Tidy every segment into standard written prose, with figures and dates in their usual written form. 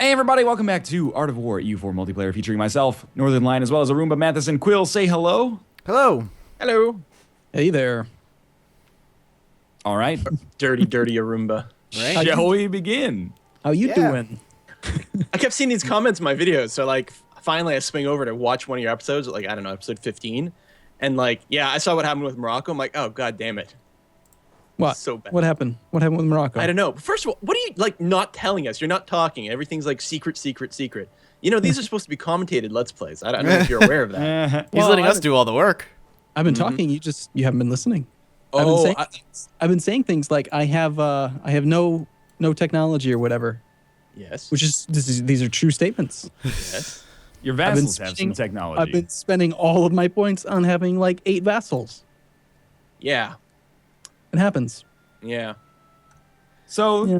Hey everybody, welcome back to Art of War EU4 multiplayer featuring myself, Northernlion, as well as Arumba, Mathis, and Quill. Say hello. Hello. Hello. Hey there. All right. Dirty Arumba. Right? Shall we begin? How you doing? I kept seeing these comments in my videos, so like finally I swing over to watch one of your episodes, like I don't know, episode 15. And like, yeah, I saw what happened with Morocco. I'm like, oh god damn it. What? So bad. What happened? What happened with Morocco? I don't know. First of all, what are you like not telling us? You're not talking. Everything's like secret. You know, these are supposed to be commentated Let's Plays. I don't know if you're aware of that. He's letting us do all the work. I've been talking. You haven't been listening. Oh, I've been saying things like I have no technology or whatever. yes. These are true statements. Yes. Your vassals have some technology. I've been spending all of my points on having like 8 vassals. Yeah. It happens. Yeah. So, Yeah.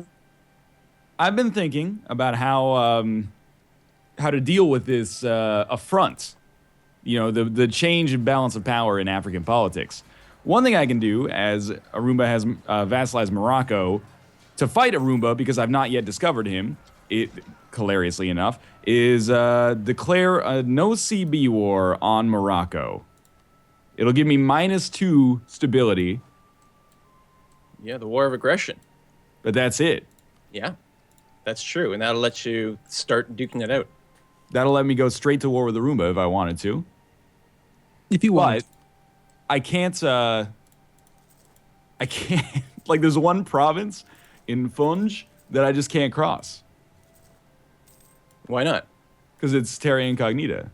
I've been thinking about how to deal with this affront. You know, the change in balance of power in African politics. One thing I can do, as Arumba has vassalized Morocco, to fight Arumba, because I've not yet discovered him, hilariously enough, is declare a no CB war on Morocco. It'll give me -2 stability, Yeah, the war of aggression. but that's it. Yeah. That's true. And that'll let you start duking it out. That'll let me go straight to war with Arumba if I wanted to. If you want. But I can't, like there's one province in Funj that I just can't cross. Why not? Because it's terra incognita.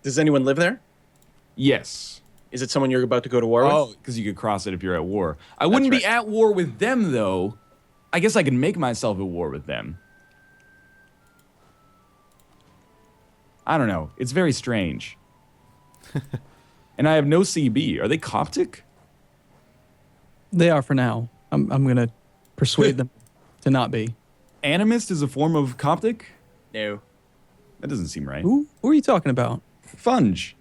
Does anyone live there? Yes. Is it someone you're about to go to war with? Oh, because you could cross it if you're at war. I wouldn't be right. at war with them, though. I guess I can make myself at war with them. I don't know. It's very strange. And I have no CB. Are they Coptic? They are for now. I'm gonna persuade them to not be. Animist is a form of Coptic? No. That doesn't seem right. Who are you talking about? Funge.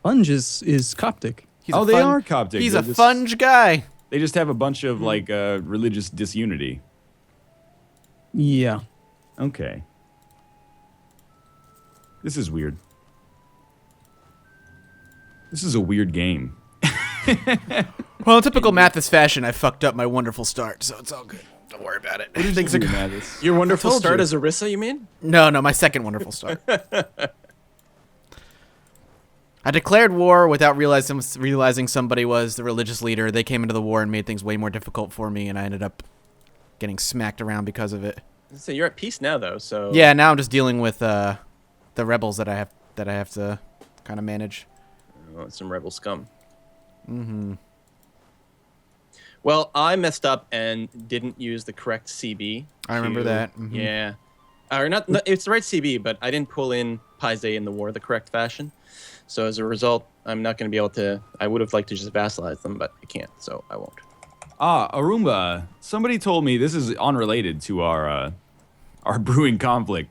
Funge is Coptic. He's Oh, a they fun- are Coptic. He's They're a just- funge guy. They just have a bunch of, like, religious disunity. Yeah. Okay. This is weird. This is a weird game. Well, in typical Mathis fashion, I fucked up my wonderful start, so it's all good. Don't worry about it. Things are Weird, good. Mathis. Your wonderful told start you. as Arissa, you mean? No, my second wonderful start. I declared war without realizing somebody was the religious leader. They came into the war and made things way more difficult for me, and I ended up getting smacked around because of it. So you're at peace now, though. So Yeah, now I'm just dealing with the rebels that I have to kind of manage. Oh, some rebel scum. Mm-hmm. Well, I messed up and didn't use the correct CB. I remember that. Mhm. Yeah. Or not, it's the right CB, but I didn't pull in Paize in the war the correct fashion. So as a result, I'm not going to be able to. I would have liked to just vassalize them, but I can't, so I won't. Arumba, somebody told me, this is unrelated to our brewing conflict.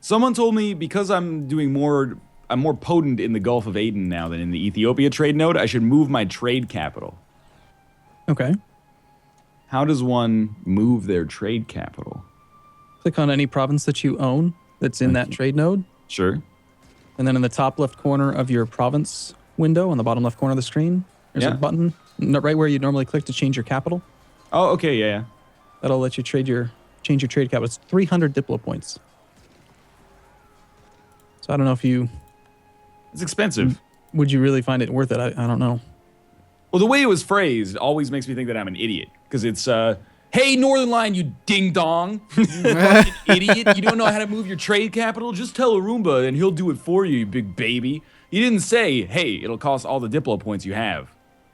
Someone told me because I'm more potent in the Gulf of Aden now than in the Ethiopia trade node, I should move my trade capital. Okay. How does one move their trade capital? Click on any province that you own that's in that trade node. Sure. And then in the top left corner of your province window, on the bottom left corner of the screen, there's Yeah. a button right where you normally click to change your capital. Oh, okay, yeah. That'll let you change your trade capital. It's 300 Diplo points. So I don't know if you It's expensive. would you really find it worth it. I don't know. Well, the way it was phrased always makes me think that I'm an idiot. Because it's, hey, Northernlion, you ding-dong. You fucking idiot. You don't know how to move your trade capital? Just tell Arumba and he'll do it for you, you big baby. He didn't say, hey, it'll cost all the Diplo points you have.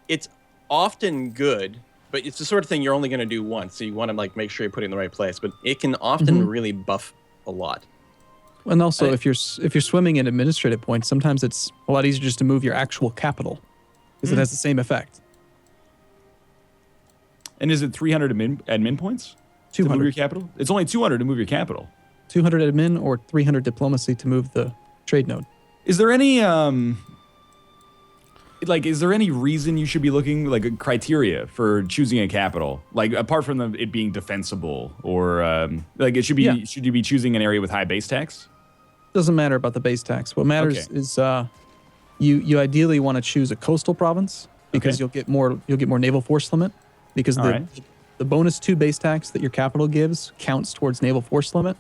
It's often good, but it's the sort of thing you're only going to do once. So you want to like make sure you put it in the right place. But it can often really buff a lot. And also, if you're swimming in administrative points, sometimes it's a lot easier just to move your actual capital because it has the same effect. And is it 300 admin points? To move 200. your capital? It's only 200 to move your capital. 200 admin or 300 diplomacy to move the trade node. Is there any like, is there any reason you should be looking, like, a criteria for choosing a capital? Like, apart from it being defensible, or like, it should be. Yeah. Should you be choosing an area with high base tax? Doesn't matter about the base tax. What matters Okay. is you ideally want to choose a coastal province because Okay. you'll get more naval force limit because All the right. the bonus 2 base tax that your capital gives counts towards naval force limit.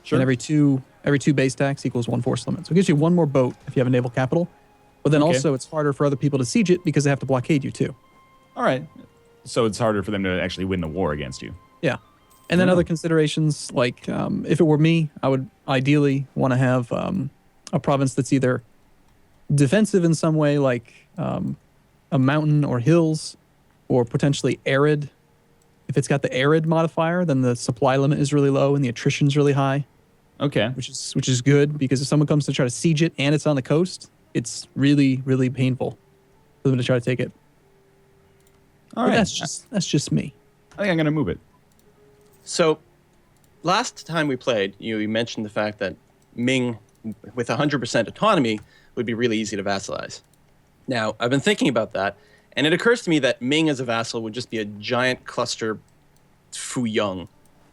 Sure. And every two base tax equals 1 force limit. So it gives you 1 more boat if you have a naval capital. But then Okay. also it's harder for other people to siege it because they have to blockade you too. All right. So it's harder for them to actually win the war against you. Yeah. And then Yeah. other considerations, like if it were me, I would ideally want to have a province that's either defensive in some way, like a mountain or hills, or potentially arid. If it's got the arid modifier, then the supply limit is really low and the attrition's really high, Okay. which is good because if someone comes to try to siege it and it's on the coast, it's really, really painful for them to try to take it. All But right. that's just me. I think I'm gonna move it. So, last time we played, you mentioned the fact that Ming, with 100% autonomy, would be really easy to vassalize. Now, I've been thinking about that, and it occurs to me that Ming as a vassal would just be a giant cluster Fuyang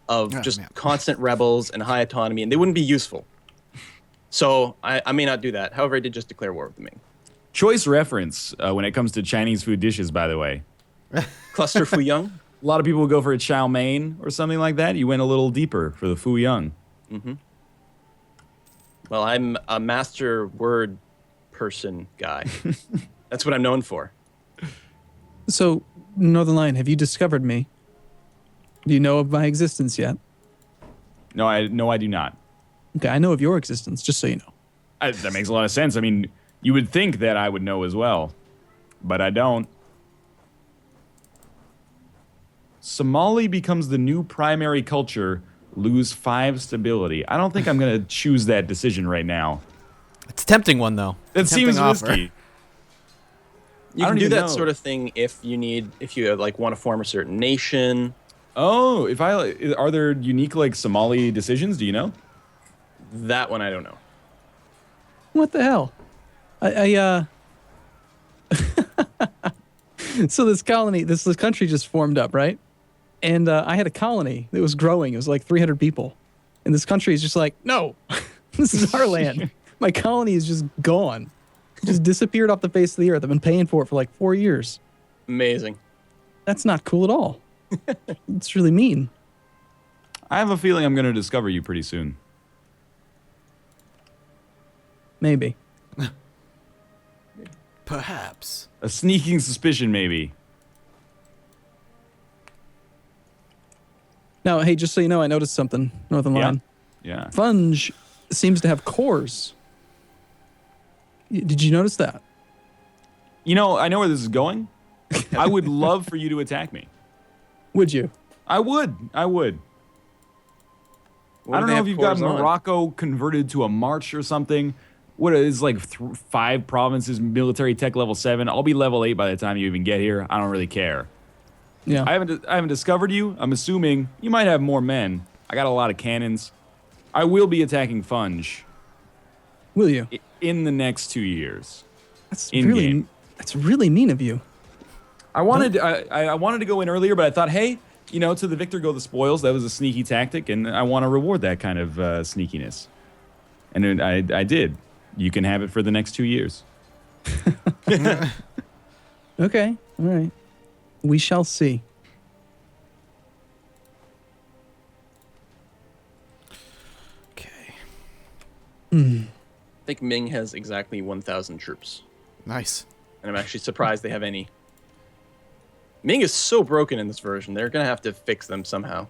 of Oh, just man. constant rebels and high autonomy, and they wouldn't be useful. So, I may not do that. However, I did just declare war with the Ming. Choice reference when it comes to Chinese food dishes, by the way. Cluster Fuyang? A lot of people would go for a chow mein or something like that. You went a little deeper for the fu young. Well, I'm a master word person guy. That's what I'm known for. So, Northernlion, have you discovered me? Do you know of my existence yet? No, I do not. Okay, I know of your existence, just so you know. That makes a lot of sense. I mean, you would think that I would know as well, but I don't. Somali becomes the new primary culture, lose 5 stability. I don't think I'm going to choose that decision right now. It's a tempting one though. That Tempting seems offer. risky. You I can don't do even that know. sort of thing if you like want to form a certain nation. Oh, are there unique like Somali decisions? Do you know? That one I don't know. What the hell? So this colony, this country just formed up, right? And I had a colony that was growing. It was like 300 people. And this country is just like, no, this is our land. My colony is just gone. It just disappeared off the face of the earth. I've been paying for it for like 4 years. Amazing. That's not cool at all. It's really mean. I have a feeling I'm going to discover you pretty soon. Maybe. Perhaps. A sneaking suspicion, maybe. Now, hey, just so you know, I noticed something, Northernlion. Yeah. Funge seems to have cores. Did you notice that? You know, I know where this is going. I would love for you to attack me. Would you? I would. What I do don't they know have if you've got cores on? Morocco converted to a march or something. What is like 5 provinces, military tech level 7. I'll be level 8 by the time you even get here. I don't really care. Yeah. I haven't discovered you. I'm assuming you might have more men. I got a lot of cannons. I will be attacking Funge Will you? in the next 2 years. That's in really game. that's really mean of you. I wanted to go in earlier, but I thought, hey, you know, to the victor go the spoils. That was a sneaky tactic, and I want to reward that kind of sneakiness. And then I did. You can have it for the next 2 years. Okay. All right. We shall see. Okay. I think Ming has exactly 1,000 troops, Nice. and I'm actually surprised they have any. Ming is so broken in this version. They're gonna have to fix them somehow.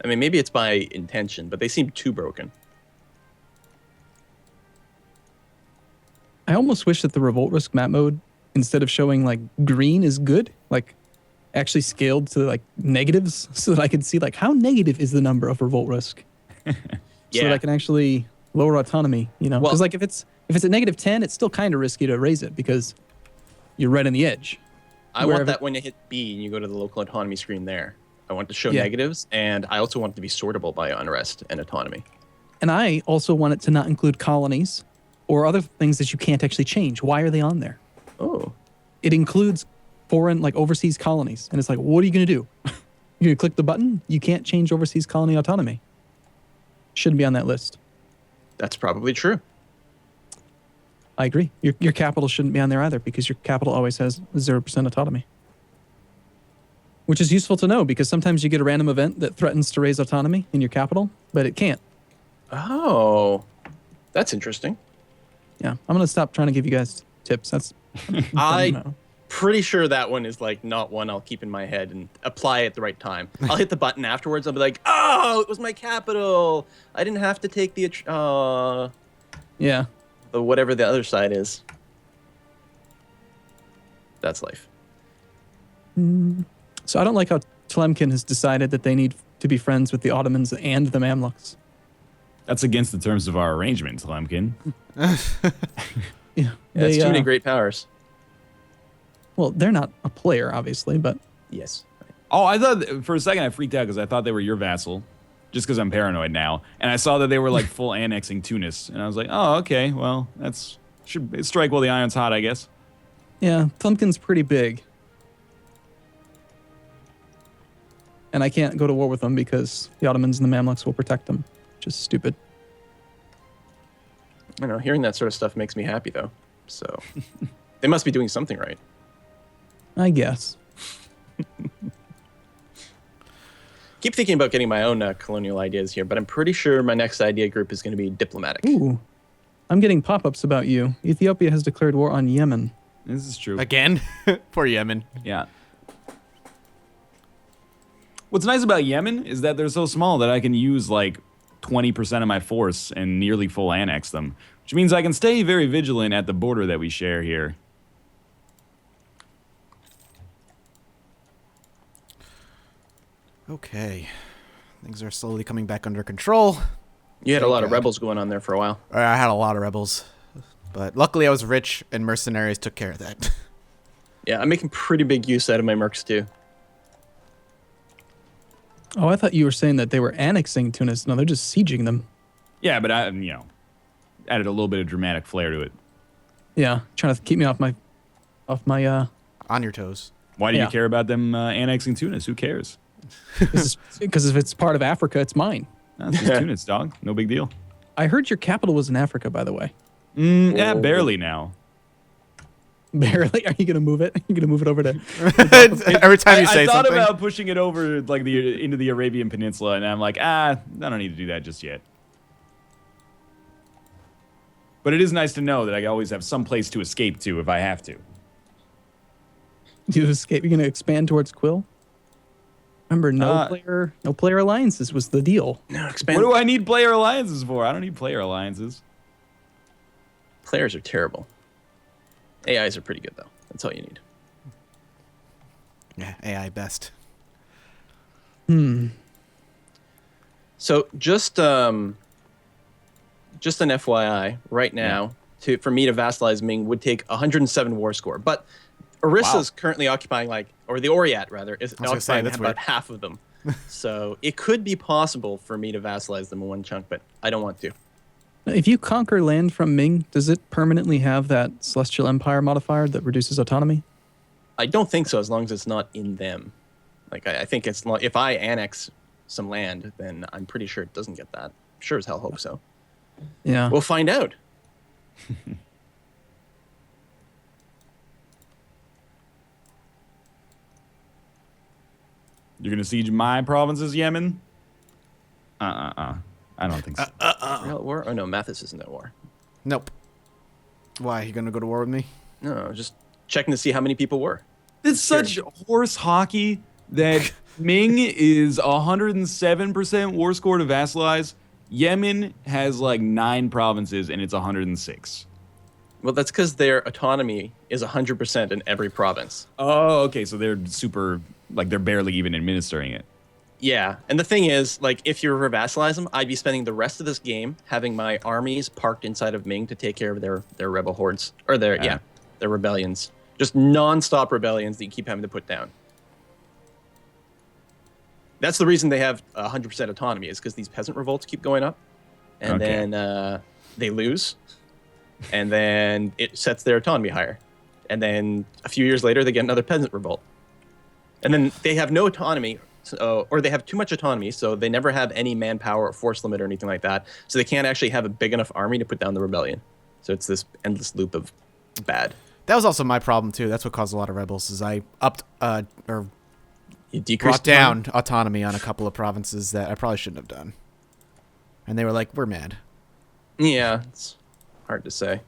I mean, maybe it's by intention, but they seem too broken. I almost wish that the revolt risk map mode, instead of showing like green is good, like actually scaled to like negatives, so that I could see like how negative is the number of revolt risk, so Yeah. that I can actually lower autonomy. You know, Well- because like if it's at -10, it's still kind of risky to raise it because you're right on the edge. I Wherever- want that when you hit B and you go to the local autonomy screen there. I want to show Yeah. negatives, and I also want it to be sortable by unrest and autonomy. And I also want it to not include colonies or other things that you can't actually change. Why are they on there? Oh. It includes foreign, like overseas colonies. And it's like, what are you going to do? You're going to click the button? You can't change overseas colony autonomy. Shouldn't be on that list. That's probably true. I agree. Your capital shouldn't be on there either because your capital always has 0% autonomy. Which is useful to know because sometimes you get a random event that threatens to raise autonomy in your capital, but it can't. Oh, that's interesting. Yeah, I'm going to stop trying to give you guys tips. That's I'm pretty sure that one is like not one I'll keep in my head and apply at the right time. I'll hit the button afterwards. I'll be like, oh, it was my capital. I didn't have to take the yeah. Whatever the other side is. That's life. So I don't like how Tlemcen has decided that they need to be friends with the Ottomans and the Mamluks. That's against the terms of our arrangement, Tlemcen. Yeah, It's too many great powers. Well, they're not a player, obviously, but Yes. Oh, I thought for a second I freaked out because I thought they were your vassal, just because I'm paranoid now. And I saw that they were like full annexing Tunis, and I was like, oh, okay, well, that's should strike while the iron's hot, I guess. yeah, Tlemcen's pretty big. And I can't go to war with them because the Ottomans and the Mamluks will protect them, which is stupid. I know, hearing that sort of stuff makes me happy, though. So they must be doing something right. I guess. Keep thinking about getting my own colonial ideas here, but I'm pretty sure my next idea group is going to be diplomatic. Ooh. I'm getting pop-ups about you. Ethiopia has declared war on Yemen. This is true. Again? Poor Yemen. Yeah. What's nice about Yemen is that they're so small that I can use like 20% of my force and nearly full annex them, which means I can stay very vigilant at the border that we share here. Okay. Things are slowly coming back under control. You had a Thank lot of God. rebels going on there for a while. I had a lot of rebels. But luckily I was rich and mercenaries took care of that. Yeah, I'm making pretty big use out of my mercs, too. Oh, I thought you were saying that they were annexing Tunis. No, they're just sieging them. Yeah, but I, added a little bit of dramatic flair to it. Yeah, trying to keep me off my On your toes. Why do you Yeah. care about them annexing Tunis? Who cares? because if it's part of Africa, it's mine. No, it's just Tunis, dog. No big deal. I heard your capital was in Africa, by the way. Yeah, barely now. Barely. Are you gonna move it? Are you gonna move it over to? Every time you say I thought something. about pushing it over like into the Arabian Peninsula, and I'm like, I don't need to do that just yet. But it is nice to know that I always have some place to escape to if I have to. You escape. You're gonna expand towards Quill. Remember, no player alliances was the deal. No, expand. What do I need player alliances for? I don't need player alliances. Players are terrible. AIs are pretty good, though. That's all you need. Yeah, AI best. So just an FYI, right now, for me to vassalize Ming would take 107 war score. But Orissa's currently occupying or the Oriat rather, is gonna say, occupying that's about weird. half of them. So it could be possible for me to vassalize them in one chunk, but I don't want to. If you conquer land from Ming, does it permanently have that Celestial Empire modifier that reduces autonomy? I don't think so, as long as it's not in them. Like I think it's if I annex some land, then I'm pretty sure it doesn't get that. Sure as hell hope so. Yeah. We'll find out. You're gonna siege my provinces, Yemen? I don't think so. Real at war? Oh no, Mathis isn't at war. Nope. Why? You gonna go to war with me? No, just checking to see how many people were. It's such horse hockey that Ming is 107% war score to vassalize. Yemen has like 9 provinces and it's 106. Well, that's because their autonomy is 100% in every province. Oh, okay. So they're super, like they're barely even administering it. Yeah, and the thing is, like, if you were to vassalize them, I'd be spending the rest of this game having my armies parked inside of Ming to take care of their rebel hordes. Or their rebellions. Just non-stop rebellions that you keep having to put down. That's the reason they have 100% autonomy, is because these peasant revolts keep going up. And then they lose. And then it sets their autonomy higher. And then a few years later, they get another peasant revolt. And then they have no autonomy, or they have too much autonomy, so they never have any manpower or force limit or anything like that. So they can't actually have a big enough army to put down the rebellion. So it's this endless loop of bad. That was also my problem too. That's what caused a lot of rebels. Is I upped or You decrease brought down autonomy on a couple of provinces that I probably shouldn't have done, and they were like, "We're mad." Yeah, it's hard to say.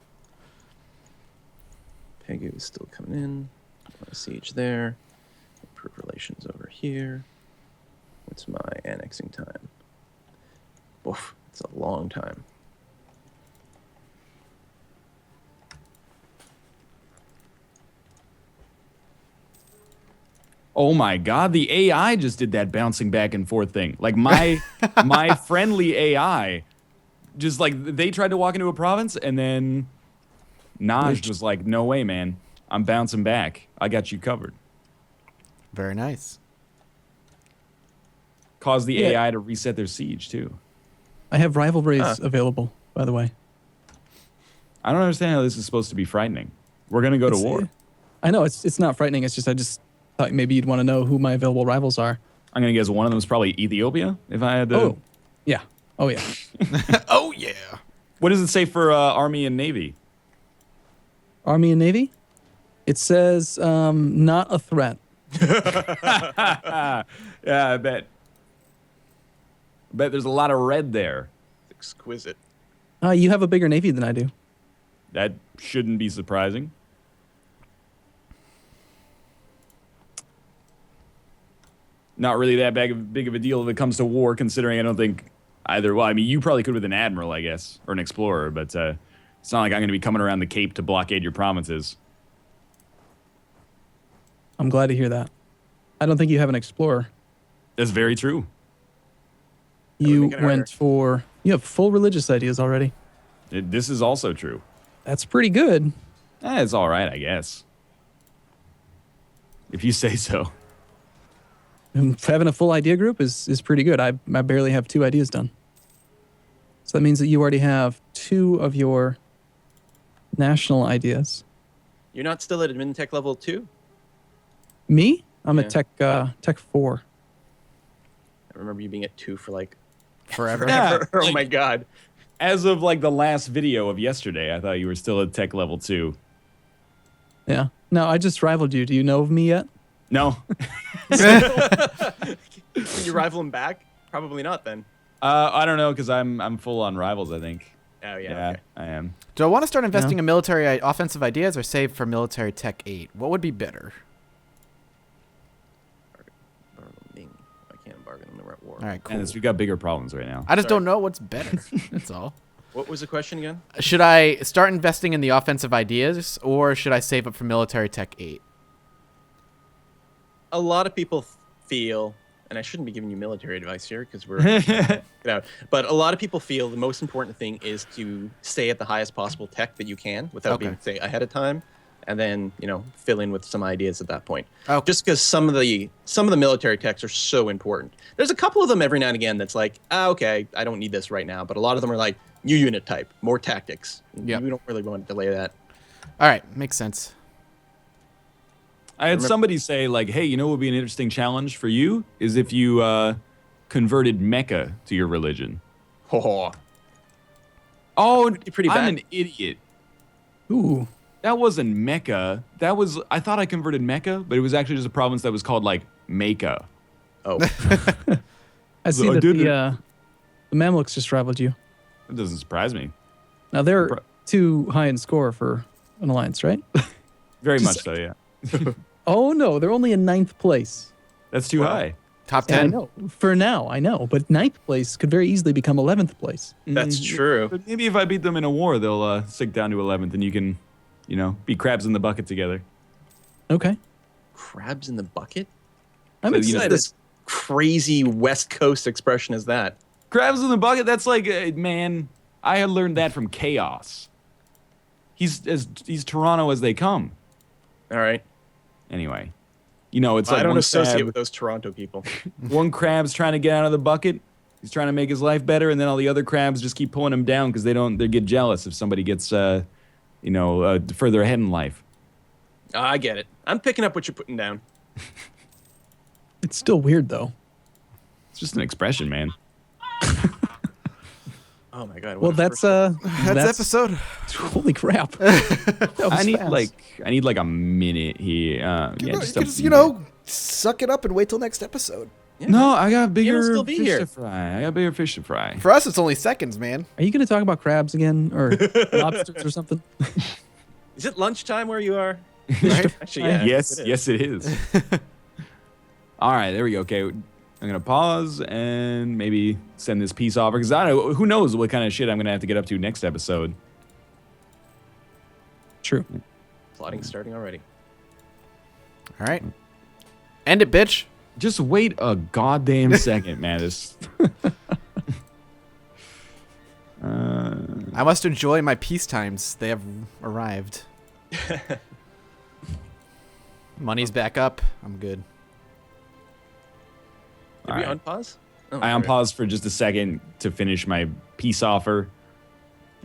Pegu is still coming in. Siege there. Improve relations over here. What's my annexing time? Oof, it's a long time. Oh my God, the AI just did that bouncing back and forth thing. Like my friendly AI, just like they tried to walk into a province and then Naj was like, "No way, man, I'm bouncing back. I got you covered." Very nice. Caused the Yeah. AI to reset their siege too. I have rivalries available, by the way. I don't understand how this is supposed to be frightening. We're gonna go to It's- war. I know it's not frightening. It's just I just thought maybe you'd want to know who my available rivals are. I'm gonna guess one of them is probably Ethiopia. If I had to. Oh, yeah. Oh, yeah. Oh yeah. What does it say for Army and Navy? Army and Navy? It says not a threat. Yeah, I bet. Bet there's a lot of red there. Exquisite. You have a bigger Navy than I do. That shouldn't be surprising. Not really that big of a deal if it comes to war, considering I don't think either. Well, I mean, you probably could with an admiral, I guess, or an explorer, but it's not like I'm going to be coming around the Cape to blockade your provinces. I'm glad to hear that. I don't think you have an explorer. That's very true. You make it harder. went for... You have full religious ideas already. This is also true. That's pretty good. It's all right, I guess. If you say so. Having a full idea group is pretty good. I barely have 2 ideas done. So that means that you already have 2 of your national ideas. You're not still at admin tech level 2? Me? I'm Yeah. at tech 4. I remember you being at 2 for like Forever. Yeah. oh my god. As of like the last video of yesterday, I thought you were still at tech level 2. Yeah. No, I just rivaled you. Do you know of me yet? No. Can you rival him back? Probably not then. I don't know, because I'm full on rivals, I think. Oh yeah. Yeah, Okay. I am. Do I want to start investing in military offensive ideas or save for military tech 8? What would be better? Ming. I can't bargain when we're at war. All right, cool. And we've got bigger problems right now. I just Sorry. don't know what's better. That's all. What was the question again? Should I start investing in the offensive ideas or should I save up for military tech 8? A lot of people feel, and I shouldn't be giving you military advice here because we're get out. But a lot of people feel the most important thing is to stay at the highest possible tech that you can without Okay. being say ahead of time, and then fill in with some ideas at that point. Okay. Just because some of the military techs are so important. There's a couple of them every now and again that's like, okay, I don't need this right now. But a lot of them are like new unit type, more tactics. Yep. We don't really want to delay that. All right, makes sense. I had somebody say, like, hey, you know what would be an interesting challenge for you? Is if you converted Mecca to your religion. Oh, Oh, pretty bad. I'm an idiot. Ooh. That wasn't Mecca. I thought I converted Mecca, but it was actually just a province that was called, like, Mecca. oh. I see I that did it. the Mamluks just rivaled you. That doesn't surprise me. Now they're Pro- too high in score for an alliance, right? Very Just- much so, yeah. Oh no, they're only in 9th place. That's too high. Top Yeah, I 10? know. For now, I know, but 9th place could very easily become 11th place. That's true. But maybe if I beat them in a war, they'll sink down to 11th, and you can, be crabs in the bucket together. Okay. Crabs in the bucket? I'm So, excited. This crazy West Coast expression is that? Crabs in the bucket? That's like, man, I had learned that from Chaos. He's Toronto as they come. All right. Anyway, it's like I don't one associate crab- with those Toronto people. one crab's trying to get out of the bucket. He's trying to make his life better, and then all the other crabs just keep pulling him down because they get jealous if somebody gets, further ahead in life. I get it. I'm picking up what you're putting down. It's still weird though. It's just an expression, man. Oh my god. Well, what a that's first- That's episode. Holy crap! That was I need fast. like a minute here. Yeah, just a Just, minute. suck it up and wait till next episode. No, I got bigger still be fish here. to fry. I got bigger fish to fry. For us, it's only seconds, man. Are you going to talk about crabs again or lobsters or something? Is it lunchtime where you are? Right? Actually, yeah. Yes, it is. yes, it is. All right, there we go. Okay, I'm gonna pause and maybe send this piece off because I don't know. Who knows what kind of shit I'm gonna have to get up to next episode. True. Plotting starting already. All right. End it, bitch. Just wait a goddamn second, man. This. I must enjoy my peace times. They have arrived. Money's back up. I'm good. Did we All right. unpause? Oh, I all right. unpaused for just a second to finish my peace offer,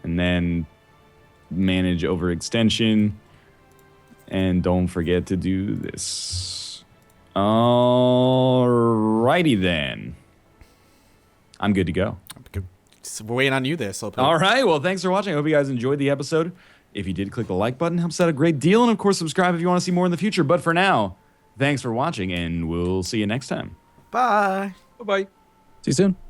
and then manage overextension. And don't forget to do this. Alrighty then. I'm good to go. So we're waiting on you there, Slowpoke. All right. Well, thanks for watching. I hope you guys enjoyed the episode. If you did, click the like button. Helps out a great deal. And, of course, subscribe if you want to see more in the future. But for now, thanks for watching, and we'll see you next time. Bye. Bye-bye. See you soon.